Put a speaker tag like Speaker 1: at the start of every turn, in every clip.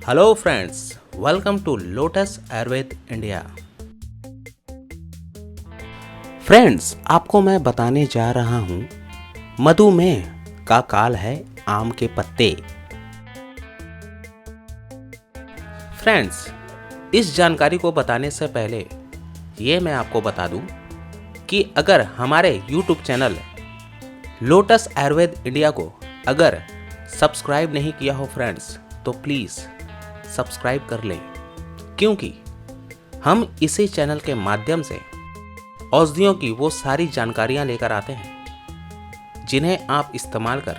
Speaker 1: Hello friends, welcome to Lotus Ayurveda India. Friends, आपको मैं बताने जा रहा हूँ मधुमेह का काल है आम के पत्ते। फ्रेंड्स, इस जानकारी को बताने से पहले ये मैं आपको बता दूं कि अगर हमारे YouTube channel lotus Ayurveda India को अगर सब्सक्राइब नहीं किया हो फ्रेंड्स, तो प्लीज़ सब्सक्राइब कर लें, क्योंकि हम इसी चैनल के माध्यम से औषधियों की वो सारी जानकारियां लेकर आते हैं जिन्हें आप इस्तेमाल कर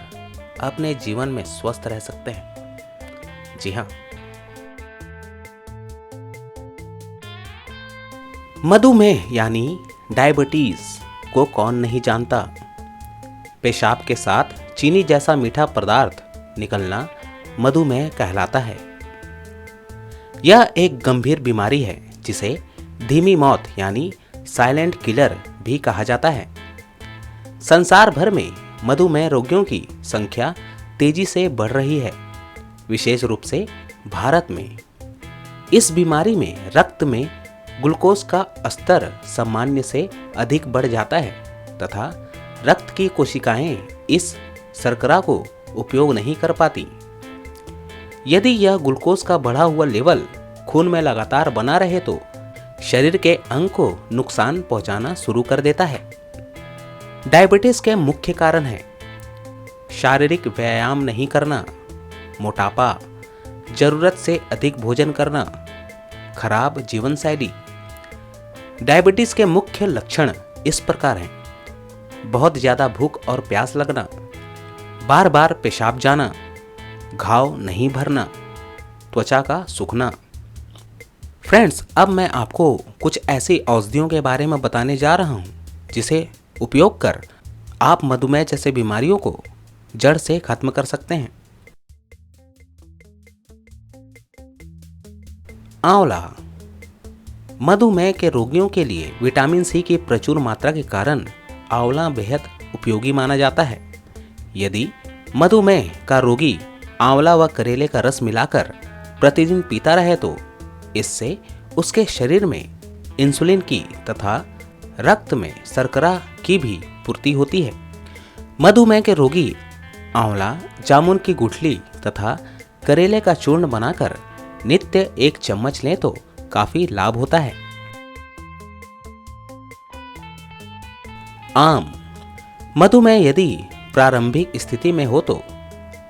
Speaker 1: अपने जीवन में स्वस्थ रह सकते हैं। जी हाँ, मधुमेह यानी डायबिटीज को कौन नहीं जानता। पेशाब के साथ चीनी जैसा मीठा पदार्थ निकलना मधुमेह कहलाता है। यह एक गंभीर बीमारी है जिसे धीमी मौत यानी साइलेंट किलर भी कहा जाता है। संसार भर में मधुमेह रोगियों की संख्या तेजी से बढ़ रही है, विशेष रूप से भारत में। इस बीमारी में रक्त में ग्लूकोज का स्तर सामान्य से अधिक बढ़ जाता है तथा रक्त की कोशिकाएं इस शर्करा को उपयोग नहीं कर पाती। यदि यह ग्लूकोज का बढ़ा हुआ लेवल खून में लगातार बना रहे तो शरीर के अंग को नुकसान पहुंचाना शुरू कर देता है। डायबिटीज के मुख्य कारण हैं शारीरिक व्यायाम नहीं करना, मोटापा, जरूरत से अधिक भोजन करना, खराब जीवन शैली। डायबिटीज के मुख्य लक्षण इस प्रकार हैं: बहुत ज्यादा भूख और प्यास लगना, बार बार पेशाब जाना, घाव नहीं भरना, त्वचा का सूखना। फ्रेंड्स, अब मैं आपको कुछ ऐसी औषधियों के बारे में बताने जा रहा हूं जिसे उपयोग कर आप मधुमेह जैसे बीमारियों को जड़ से खत्म कर सकते हैं। आंवला। मधुमेह के रोगियों के लिए विटामिन सी की प्रचुर मात्रा के कारण आंवला बेहद उपयोगी माना जाता है। यदि मधुमेह का रोगी आंवला व करेले का रस मिलाकर प्रतिदिन पीता रहे तो इससे उसके शरीर में इंसुलिन की तथा रक्त में शर्करा की भी पूर्ति होती है। मधुमेह के रोगी आंवला जामुन की गुठली तथा करेले का चूर्ण बनाकर नित्य 1 चम्मच लें तो काफी लाभ होता है। आम। मधुमेह यदि प्रारंभिक स्थिति में हो तो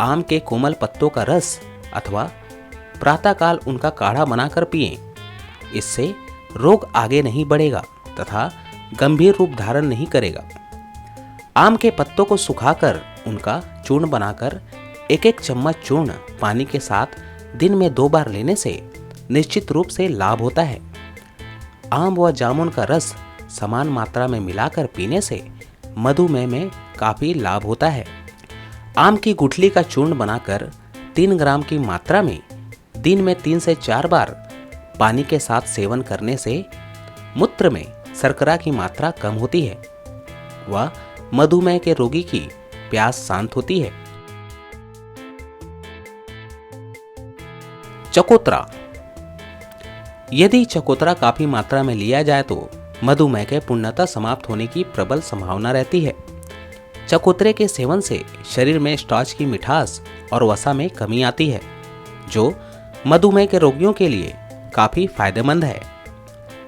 Speaker 1: आम के कोमल पत्तों का रस अथवा प्रातःकाल उनका काढ़ा बनाकर पिएं। इससे रोग आगे नहीं बढ़ेगा तथा गंभीर रूप धारण नहीं करेगा। आम के पत्तों को सुखाकर उनका चूर्ण बनाकर 1-1 चम्मच चूर्ण पानी के साथ दिन में 2 बार लेने से निश्चित रूप से लाभ होता है। आम व जामुन का रस समान मात्रा में मिलाकर पीने से मधुमेह में काफी लाभ होता है। आम की गुठली का चूर्ण बनाकर 3 ग्राम की मात्रा में दिन में 3 से 4 बार पानी के साथ सेवन करने से मूत्र में शर्करा की मात्रा कम होती है व मधुमेह के रोगी की प्यास शांत होती है। चकोतरा। यदि चकोतरा काफी मात्रा में लिया जाए तो मधुमेह के पूर्णतः समाप्त होने की प्रबल संभावना रहती है। चकोतरे के सेवन से शरीर में स्टार्च की मिठास और वसा में कमी आती है, जो मधुमेह के रोगियों के लिए काफी फायदेमंद है।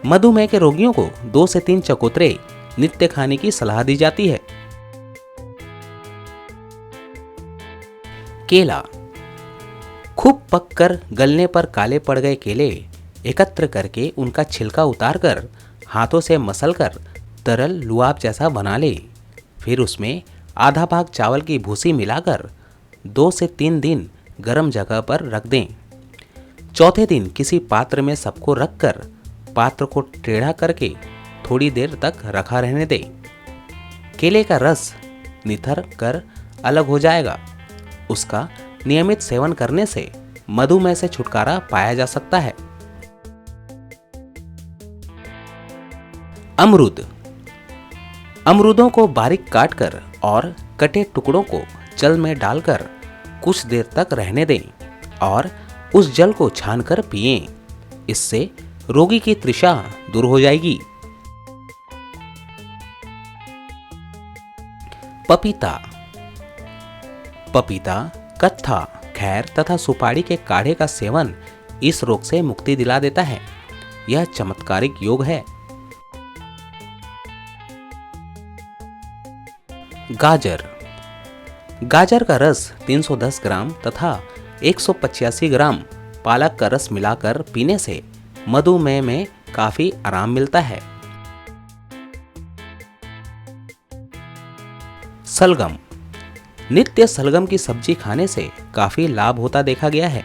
Speaker 1: मधुमेह के रोगियों को 2 से 3 चकोतरे नित्य खाने की सलाह दी जाती है। केला। खूब पककर गलने पर काले पड़ गए केले एकत्र करके उनका छिलका उतारकर हाथों से मसलकर तरल लुआब जैसा बना ले। फिर उसमें आधा भाग चावल की भूसी मिलाकर 2 से 3 दिन गर्म जगह पर रख दें। चौथे दिन किसी पात्र में सबको रखकर पात्र को टेढ़ा करके थोड़ी देर तक रखा रहने दें। केले का रस निथर कर अलग हो जाएगा। उसका नियमित सेवन करने से मधुमेह से छुटकारा पाया जा सकता है। अमरूद। अमरूदों को बारीक काटकर और कटे टुकड़ों को जल में डालकर कुछ देर तक रहने दें और उस जल को छानकर पिएं। इससे रोगी की तृषा दूर हो जाएगी। पपीता। पपीता, कत्था, खैर तथा सुपारी के काढ़े का सेवन इस रोग से मुक्ति दिला देता है। यह चमत्कारिक योग है। गाजर। गाजर का रस 310 ग्राम तथा 185 ग्राम पालक का रस मिलाकर पीने से मधुमेह में काफी आराम मिलता है। सलगम। नित्य सलगम की सब्जी खाने से काफी लाभ होता देखा गया है।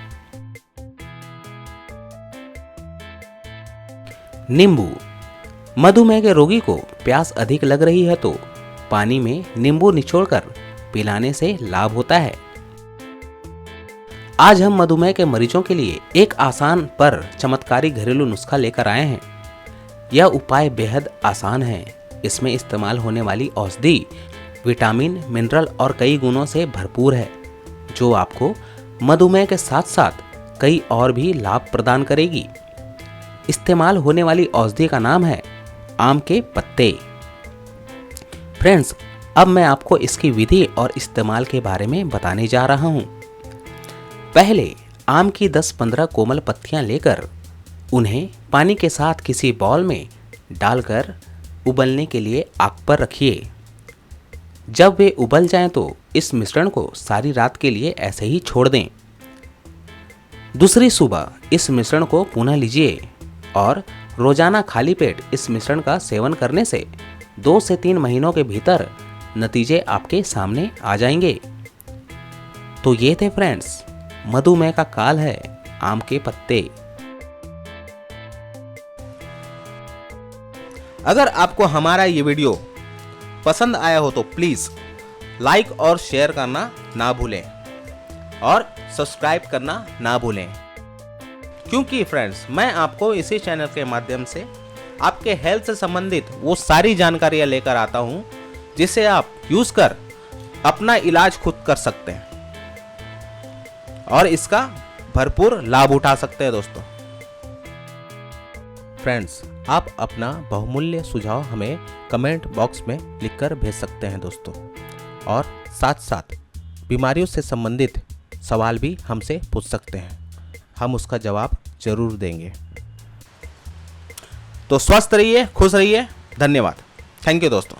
Speaker 1: नींबू। मधुमेह के रोगी को प्यास अधिक लग रही है तो पानी में नींबू निचोड़कर पिलाने से लाभ होता है। आज हम मधुमेह के मरीजों के लिए एक आसान पर चमत्कारी घरेलू नुस्खा लेकर आए हैं। यह उपाय बेहद आसान है। इसमें इस्तेमाल होने वाली औषधि विटामिन, मिनरल और कई गुणों से भरपूर है, जो आपको मधुमेह के साथ साथ कई और भी लाभ प्रदान करेगी। इस्तेमाल होने वाली औषधि का नाम है आम के पत्ते। फ्रेंड्स, अब मैं आपको इसकी विधि और इस्तेमाल के बारे में बताने जा रहा हूं। पहले आम की 10-15 कोमल पत्तियां लेकर उन्हें पानी के साथ किसी बाउल में डालकर उबलने के लिए आग पर रखिए। जब वे उबल जाएं तो इस मिश्रण को सारी रात के लिए ऐसे ही छोड़ दें। दूसरी सुबह इस मिश्रण को पुनः लीजिए और रोजाना खाली पेट इस मिश्रण का सेवन करने से 2 से 3 महीनों के भीतर नतीजे आपके सामने आ जाएंगे। तो ये थे फ्रेंड्स, मधुमेह का काल है आम के पत्ते। अगर आपको हमारा ये वीडियो पसंद आया हो तो प्लीज लाइक और शेयर करना ना भूलें और सब्सक्राइब करना ना भूलें, क्योंकि फ्रेंड्स मैं आपको इसी चैनल के माध्यम से आपके हेल्थ से संबंधित वो सारी जानकारियां लेकर आता हूं जिसे आप यूज कर अपना इलाज खुद कर सकते हैं और इसका भरपूर लाभ उठा सकते हैं। दोस्तों फ्रेंड्स, आप अपना बहुमूल्य सुझाव हमें कमेंट बॉक्स में लिखकर भेज सकते हैं दोस्तों, और साथ साथ बीमारियों से संबंधित सवाल भी हमसे पूछ सकते हैं। हम उसका जवाब जरूर देंगे। तो स्वस्थ रहिए, खुश रहिए। धन्यवाद। थैंक यू दोस्तों।